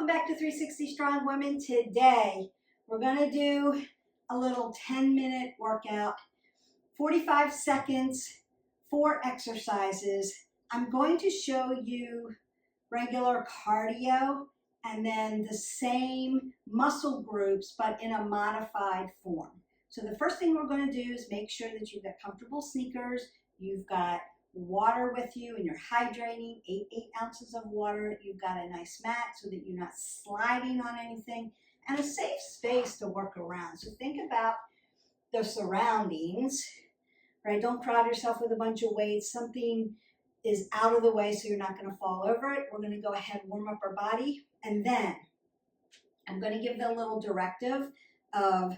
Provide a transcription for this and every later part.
back to 360 Strong Women. Today, we're gonna do a little 10-minute workout, 45 seconds, 4 exercises. I'm going to show you regular cardio and then the same muscle groups, but in a modified form. So the first thing we're gonna do is make sure that you've got comfortable sneakers, you've got water with you and you're hydrating, 8 ounces of water. You've got a nice mat so that you're not sliding on anything, and a safe space to work around. So think about the surroundings, right? Don't crowd yourself with a bunch of weights. Something is out of the way so you're not going to fall over it. We're going to go ahead and warm up our body, and then I'm going to give the little directive of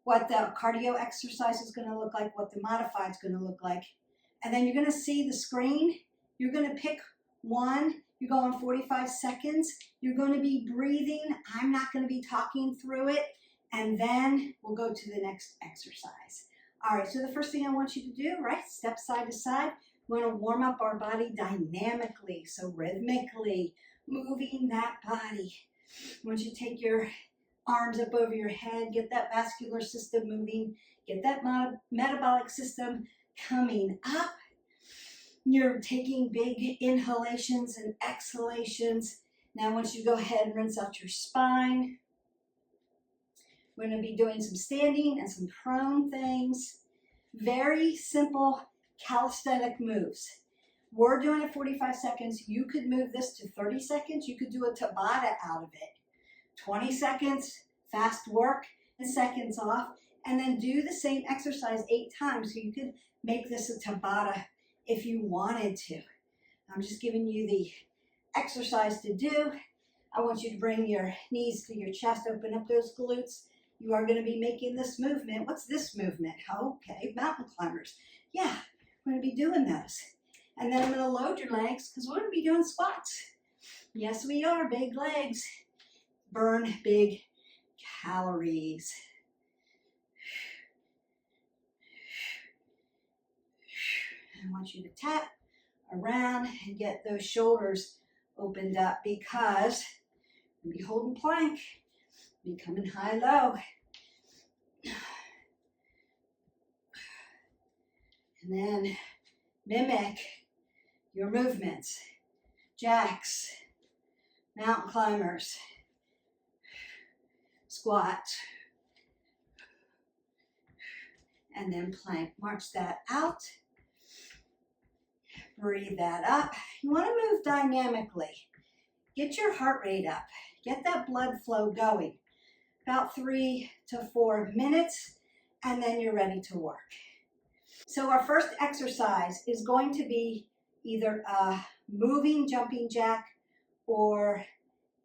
what the cardio exercise is going to look like, what the modified is going to look like. And then you're going to see the screen. You're going to pick one. You're going 45 seconds. You're going to be breathing. I'm not going to be talking through it. And then we'll go to the next exercise. All right, so the first thing I want you to do, right, step side to side. We want to warm up our body dynamically, so rhythmically, moving that body. I want you to take your arms up over your head, get that vascular system moving, get that metabolic system coming up. You're taking big inhalations and exhalations. Now I want you to go ahead and rinse out your spine. We're going to be doing some standing and some prone things. Very simple calisthenic moves. We're doing it 45 seconds. You could move this to 30 seconds. You could do a Tabata out of it. 20 seconds, fast work, and seconds off. And then do the same exercise 8 times. So you could make this a Tabata if you wanted to. I'm just giving you the exercise to do. I want you to bring your knees to your chest, open up those glutes. You are going to be making this movement. What's this movement? Okay, mountain climbers. Yeah, we're going to be doing those. And then I'm going to load your legs because we're going to be doing squats. Yes, we are. Big legs. Burn big calories. I want you to tap around and get those shoulders opened up because you'll be holding plank, be coming high-low. And then mimic your movements. Jacks, mountain climbers, squat, and then plank. March that out. Breathe that up. You want to move dynamically. Get your heart rate up. Get that blood flow going. About 3 to 4 minutes, and then you're ready to work. So our first exercise is going to be either a moving jumping jack or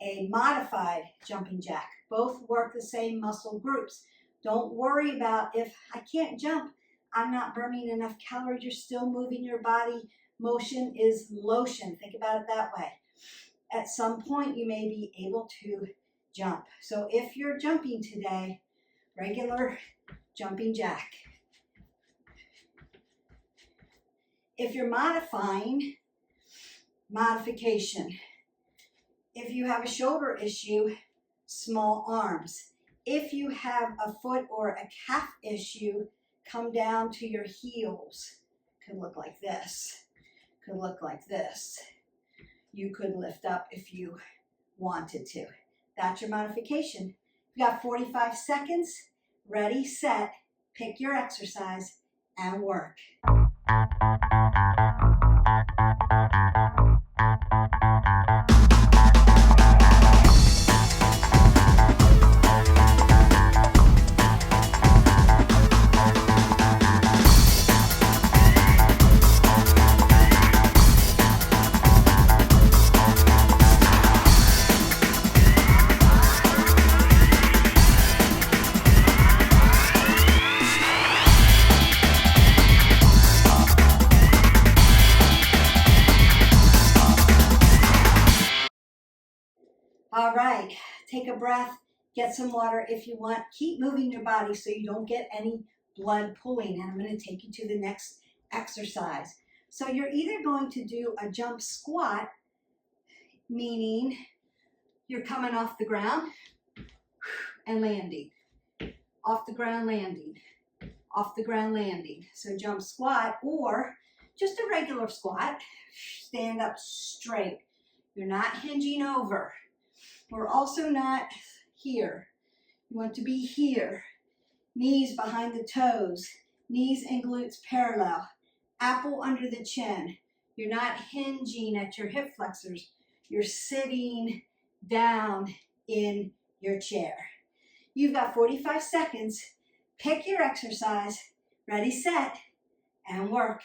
a modified jumping jack. Both work the same muscle groups. Don't worry about if I can't jump, I'm not burning enough calories. You're still moving your body. Motion is lotion. Think about it that way. At some point, you may be able to jump. So if you're jumping today, regular jumping jack. If you're modifying, modification. If you have a shoulder issue, small arms. If you have a foot or a calf issue, come down to your heels. Could look like this. Could look like this. You could lift up if you wanted to. That's your modification. You got 45 seconds. Ready, set, pick your exercise, and work. All right, take a breath, get some water if you want. Keep moving your body so you don't get any blood pooling. And I'm going to take you to the next exercise. So you're either going to do a jump squat, meaning you're coming off the ground and landing. Off the ground, landing. Off the ground, landing. So jump squat or just a regular squat. Stand up straight. You're not hinging over. We're also not here. You want to be here. Knees behind the toes. Knees and glutes parallel. Apple under the chin. You're not hinging at your hip flexors. You're sitting down in your chair. You've got 45 seconds. Pick your exercise. Ready, set, and work.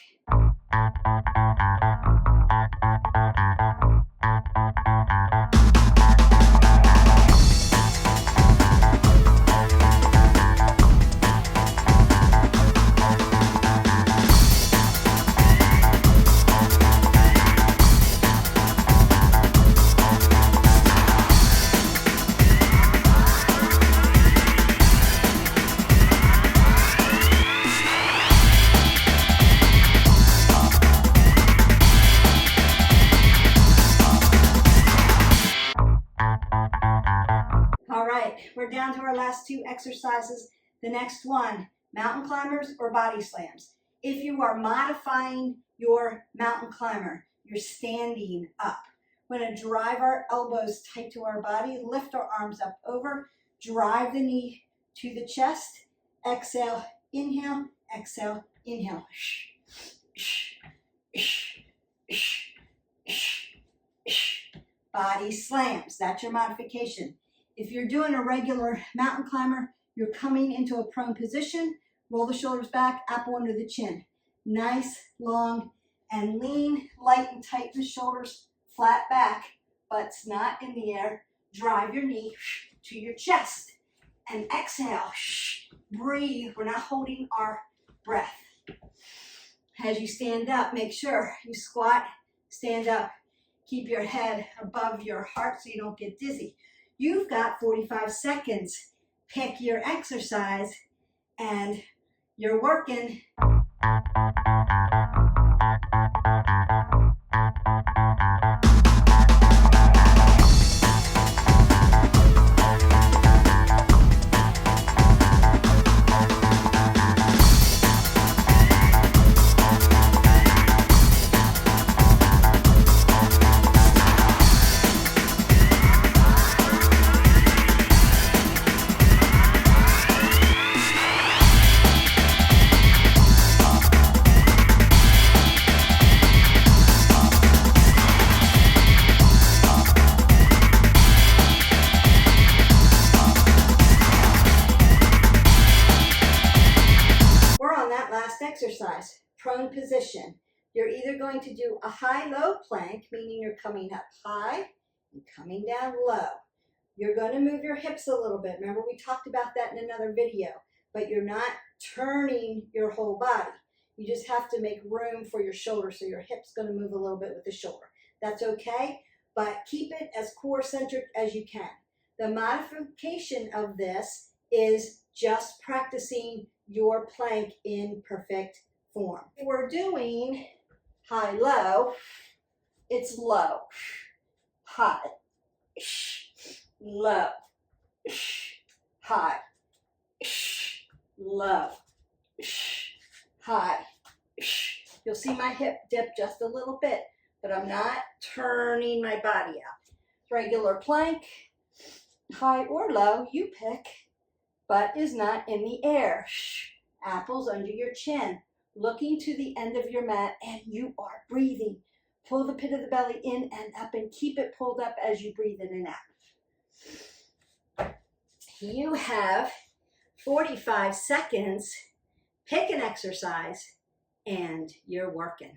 We're down to our last two exercises. The next one, mountain climbers or body slams. If you are modifying your mountain climber, you're standing up. We're going to drive our elbows tight to our body, lift our arms up over, drive the knee to the chest. Exhale, inhale, exhale, inhale. Body slams, that's your modification. If you're doing a regular mountain climber, you're coming into a prone position, roll the shoulders back, apple under the chin. Nice, long, and lean, light and tight the shoulders, flat back, butts not in the air. Drive your knee to your chest and exhale, breathe. We're not holding our breath. As you stand up, make sure you squat, stand up. Keep your head above your heart so you don't get dizzy. You've got 45 seconds. Pick your exercise and you're working. Exercise, prone position. You're either going to do a high-low plank, meaning you're coming up high and coming down low. You're going to move your hips a little bit. Remember, we talked about that in another video, but you're not turning your whole body. You just have to make room for your shoulder, so your hip's going to move a little bit with the shoulder. That's okay, but keep it as core-centered as you can. The modification of this is just practicing your plank in perfect form. If we're doing high-low, it's low, high, low, high, low, high. You'll see my hip dip just a little bit, but I'm not turning my body out. Regular plank, high or low, you pick. Butt is not in the air. Apples under your chin. Looking to the end of your mat and you are breathing. Pull the pit of the belly in and up and keep it pulled up as you breathe in and out. You have 45 seconds. Pick an exercise and you're working.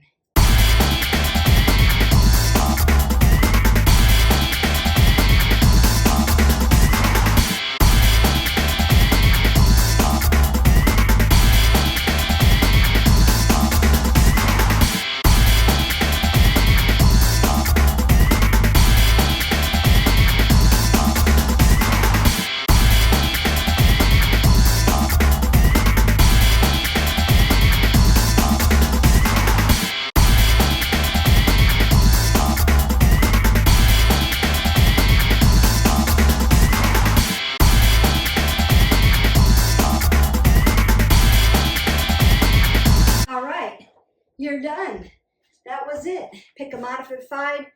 was it. Pick a modified,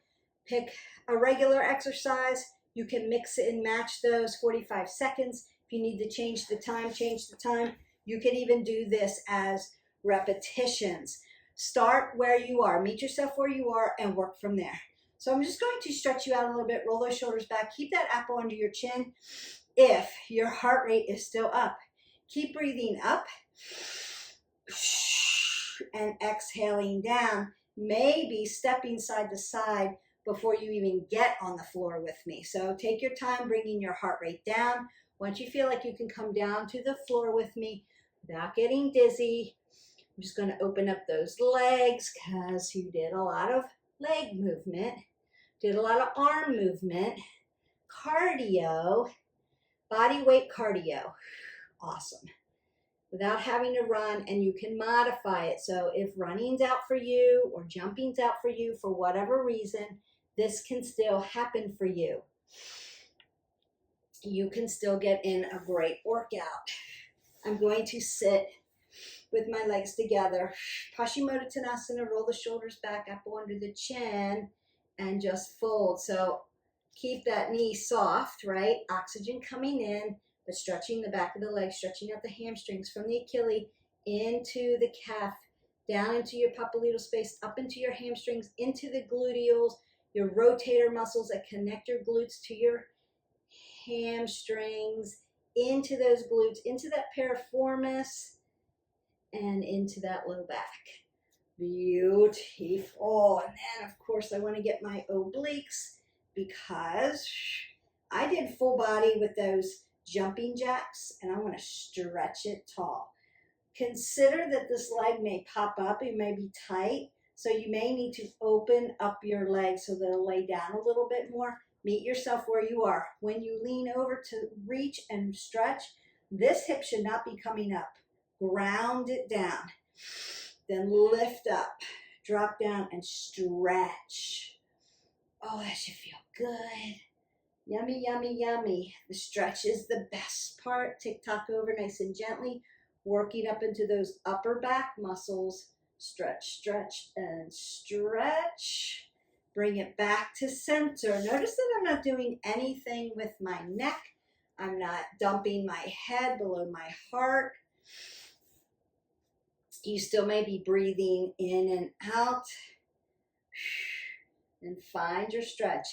pick a regular exercise. You can mix it and match those 45 seconds. If you need to change the time, change the time. You can even do this as repetitions. Start where you are. Meet yourself where you are and work from there. So I'm just going to stretch you out a little bit, roll those shoulders back, keep that apple under your chin. If your heart rate is still up, keep breathing up and exhaling down, maybe stepping side to side before you even get on the floor with me. So take your time bringing your heart rate down. Once you feel like you can come down to the floor with me without getting dizzy, I'm just going to open up those legs because you did a lot of leg movement, did a lot of arm movement, cardio, body weight cardio. Awesome. Without having to run, and you can modify it. So if running's out for you or jumping's out for you for whatever reason, this can still happen for you. You can still get in a great workout. I'm going to sit with my legs together. Paschimottanasana, roll the shoulders back, apple under the chin, and just fold. So keep that knee soft, right? Oxygen coming in, but stretching the back of the leg, stretching out the hamstrings from the Achilles into the calf, down into your popliteal space, up into your hamstrings, into the gluteals, your rotator muscles that connect your glutes to your hamstrings, into those glutes, into that piriformis, and into that low back. Beautiful. And then, of course, I want to get my obliques because I did full body with those jumping jacks, and I want to stretch it tall. Consider that this leg may pop up, it may be tight, so you may need to open up your legs so that it'll lay down a little bit more. Meet yourself where you are. When you lean over to reach and stretch, this hip should not be coming up. Ground it down. Then lift up, drop down, and stretch. Oh, that should feel good. Yummy, yummy, yummy. The stretch is the best part. Tick-tock over nice and gently, working up into those upper back muscles. Stretch, stretch, and stretch. Bring it back to center. Notice that I'm not doing anything with my neck. I'm not dumping my head below my heart. You still may be breathing in and out. And find your stretch.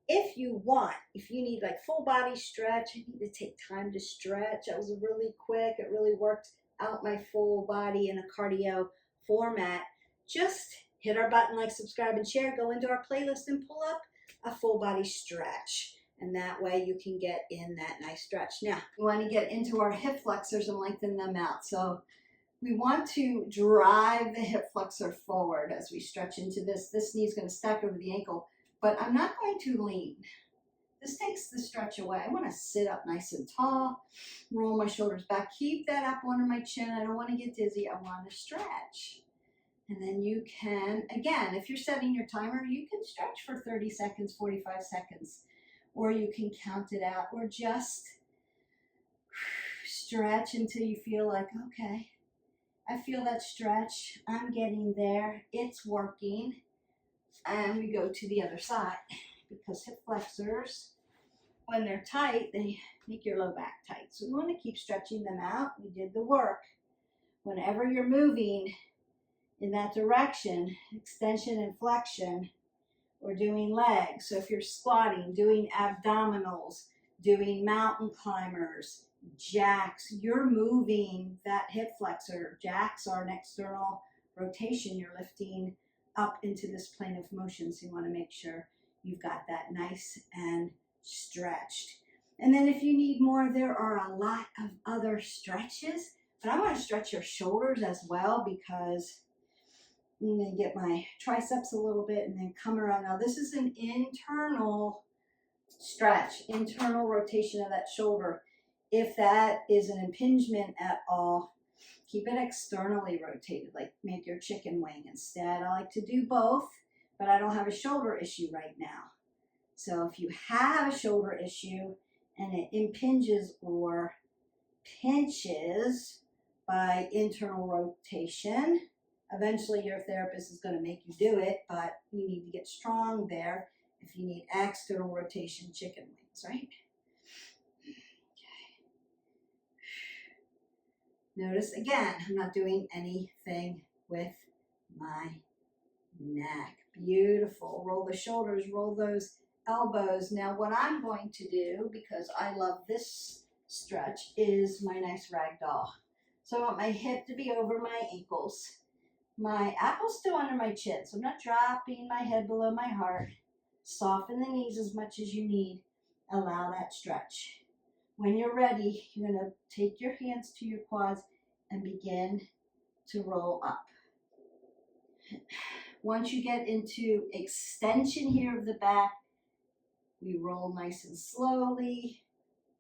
If you want, if you need like full body stretch, I need to take time to stretch. I was really quick. It really worked out my full body in a cardio format. Just hit our button, like, subscribe, and share. Go into our playlist and pull up a full body stretch. And that way you can get in that nice stretch. Now, we want to get into our hip flexors and lengthen them out. So we want to drive the hip flexor forward as we stretch into this. This knee is going to stack over the ankle, but I'm not going to lean. This takes the stretch away. I want to sit up nice and tall, roll my shoulders back, keep that apple under my chin. I don't want to get dizzy. I want to stretch. And then you can, again, if you're setting your timer, you can stretch for 30 seconds, 45 seconds, or you can count it out, or just stretch until you feel like, okay, I feel that stretch. I'm getting there. It's working. And we go to the other side, because hip flexors, when they're tight, they make your low back tight. So we want to keep stretching them out. We did the work. Whenever you're moving in that direction, extension and flexion, or doing legs. So if you're squatting, doing abdominals, doing mountain climbers, jacks, you're moving that hip flexor. Jacks are an external rotation. You're lifting up into this plane of motion. So you want to make sure you've got that nice and stretched. And then if you need more, there are a lot of other stretches, but I want to stretch your shoulders as well, because I'm going to get my triceps a little bit and then come around. Now this is an internal stretch, internal rotation of that shoulder. If that is an impingement at all, keep it externally rotated, like make your chicken wing. Instead, I like to do both, but I don't have a shoulder issue right now. So if you have a shoulder issue and it impinges or pinches by internal rotation, Eventually your therapist is going to make you do it, but you need to get strong there if you need external rotation chicken wings, right? Notice again, I'm not doing anything with my neck. Beautiful. Roll the shoulders, roll those elbows. Now what I'm going to do, because I love this stretch, is my nice rag doll. So I want my hip to be over my ankles. My apple's still under my chin, so I'm not dropping my head below my heart. Soften the knees as much as you need. Allow that stretch. When you're ready, you're going to take your hands to your quads and begin to roll up. Once you get into extension here of the back, we roll nice and slowly,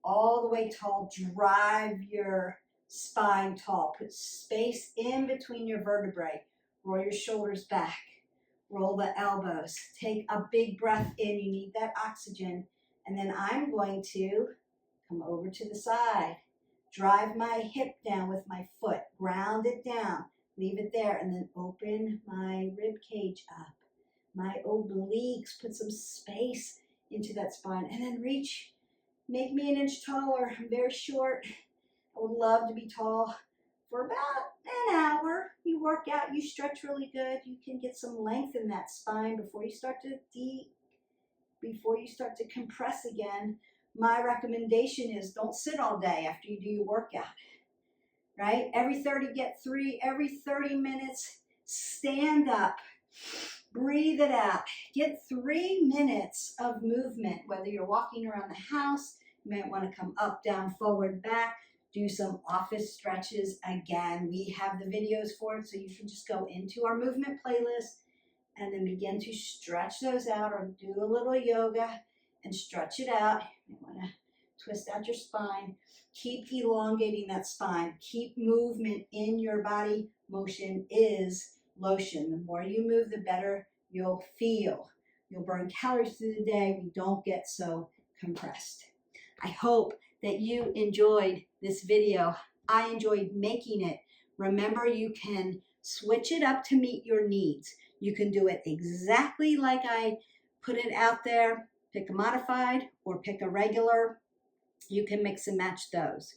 all the way tall. Drive your spine tall. Put space in between your vertebrae. Roll your shoulders back. Roll the elbows. Take a big breath in. You need that oxygen. And then I'm going to come over to the side. Drive my hip down with my foot. Ground it down. Leave it there. And then open my rib cage up. My obliques. Put some space into that spine. And then reach. Make me an inch taller. I'm very short. I would love to be tall for about an hour. You work out. You stretch really good. You can get some length in that spine before you start to compress again. My recommendation is don't sit all day after you do your workout, right? Every 30 minutes, stand up, breathe it out. Get 3 minutes of movement, whether you're walking around the house, you might want to come up, down, forward, back, do some office stretches. Again, we have the videos for it, so you can just go into our movement playlist and then begin to stretch those out, or do a little yoga and stretch it out. You want to twist out your spine. Keep elongating that spine. Keep movement in your body. Motion is lotion. The more you move, the better you'll feel. You'll burn calories through the day. We don't get so compressed. I hope that you enjoyed this video. I enjoyed making it. Remember, you can switch it up to meet your needs. You can do it exactly like I put it out there. Pick a modified or pick a regular. You can mix and match those.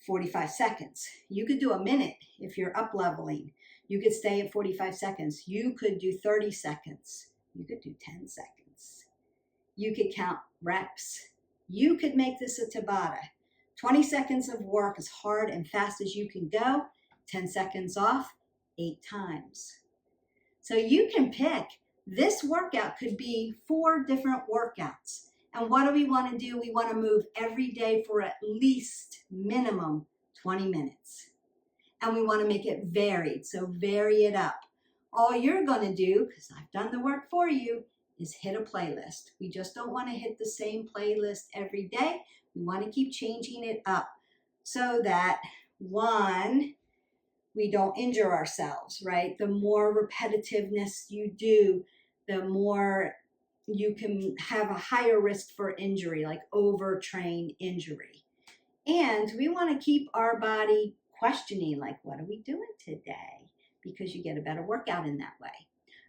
45 seconds. You could do a minute if you're up leveling. You could stay at 45 seconds. You could do 30 seconds. You could do 10 seconds. You could count reps. You could make this a Tabata. 20 seconds of work as hard and fast as you can go. 10 seconds off, 8 times. So you can pick. This workout could be 4 different workouts. And what do we want to do? We want to move every day for at least minimum 20 minutes. And we want to make it varied, so vary it up. All you're going to do, because I've done the work for you, is hit a playlist. We just don't want to hit the same playlist every day. We want to keep changing it up so that, one, we don't injure ourselves, right? The more repetitiveness you do, the more you can have a higher risk for injury, like overtrain injury. And we want to keep our body questioning, like, what are we doing today? Because you get a better workout in that way.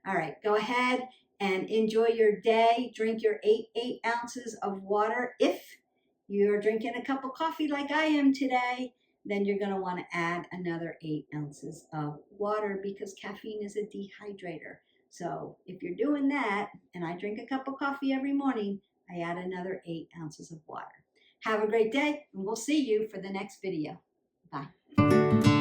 All right, go ahead and enjoy your day. Drink your 8 ounces of water. If you're drinking a cup of coffee like I am today, then you're going to want to add another 8 ounces of water, because caffeine is a dehydrator. So if you're doing that, and I drink a cup of coffee every morning, I add another 8 ounces of water. Have a great day, and we'll see you for the next video. Bye.